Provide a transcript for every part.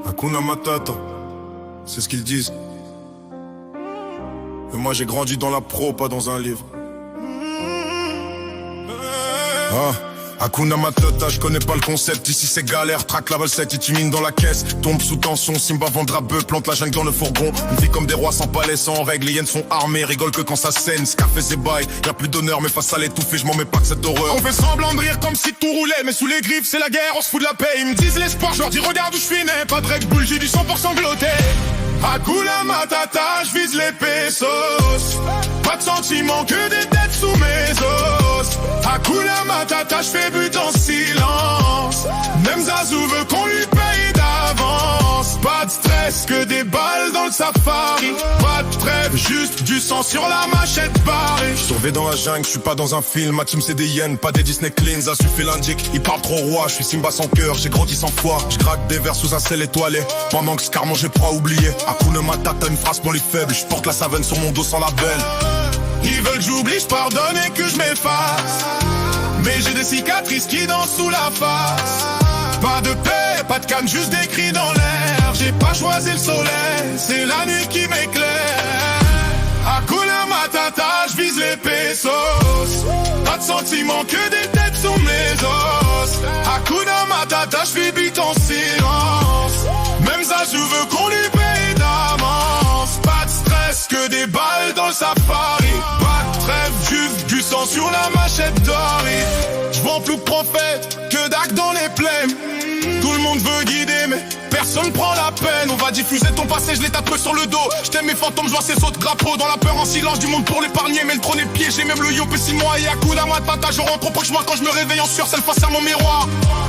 Hakuna Matata, c'est ce qu'ils disent. Mais moi j'ai grandi dans la pro, pas dans un livre. Hakuna Matata, je connais pas le concept. Ici c'est galère, traque la valsette, il timine dans la caisse. Tombe sous tension, Simba vendra bœuf, plante la jungle dans le fourgon. Une vie comme des rois sans palais, sans règles. Les hyènes sont armées, rigole que quand ça saigne. Scarface et bail, y'a plus d'honneur, mais face à l'étouffer, je m'en mets pas que cette horreur. On fait semblant de rire comme si tout roulait, mais sous les griffes c'est la guerre, on se fout de la paix. Ils me disent l'espoir, je leur dis regarde où je suis né. Pas de Red Bull, j'ai du 100% glotté. Hakuna Matata, je vise les pesos. Pas de sentiments, que des têtes sous mes os. Hakuna Matata, je fais but en silence. Même Zazou veut qu'on lui paye d'avance. Pas de stress, que des balles dans le safari. Pas de trêve, juste du sang sur la machette barrée. J'suis sauvé dans la jungle, j'suis pas dans un film. Ma team c'est des hyènes, pas des Disney clean. Ça suffit l'indique, il parle trop roi. J'suis Simba sans cœur, j'ai grandi sans foi. J'craque des verres sous un ciel étoilé. Pendant que Scar mangeait pas oublié. Hakuna Matata, une phrase pour les faibles. J'porte la savane sur mon dos sans label. Ils veulent que j'oublie, j'pardonne et que j'm'efface. Mais j'ai des cicatrices qui dansent sous la face. Pas de paix, pas de calme, juste des cris dans l'air. J'ai pas choisi le soleil, c'est la nuit qui m'éclaire. Hakuna Matata, j'vise les pesos. Pas de sentiments, que des têtes sous mes os. Hakuna Matata, j'fais but en silence. Même Zazou veut qu'on lui paye d'avance. Pas de stress, que des balles dans le safari. Pas de trêve, juste du sang sur la machette dorée. J'vends plus de prophètes que d'actes dans les plaines. Tout le monde veut guider mais personne prend la peine. On va diffuser ton passé, je les tape sur le dos. J't'aime mes fantômes, je vois ces autres drapeaux. Dans la peur en silence du monde pour l'épargner. Mais le trône est piégé, même le yop est 6 mois. Et Hakuna Matata, je rentre au proche moi quand je me réveille en sueur, celle face à mon miroir.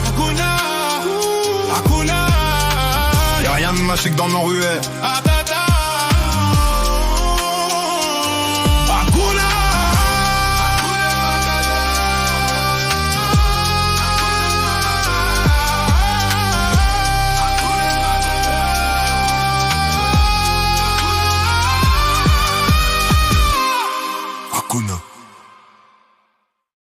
Hakuna, Hakuna. Y'a rien de magique dans nos ruelles.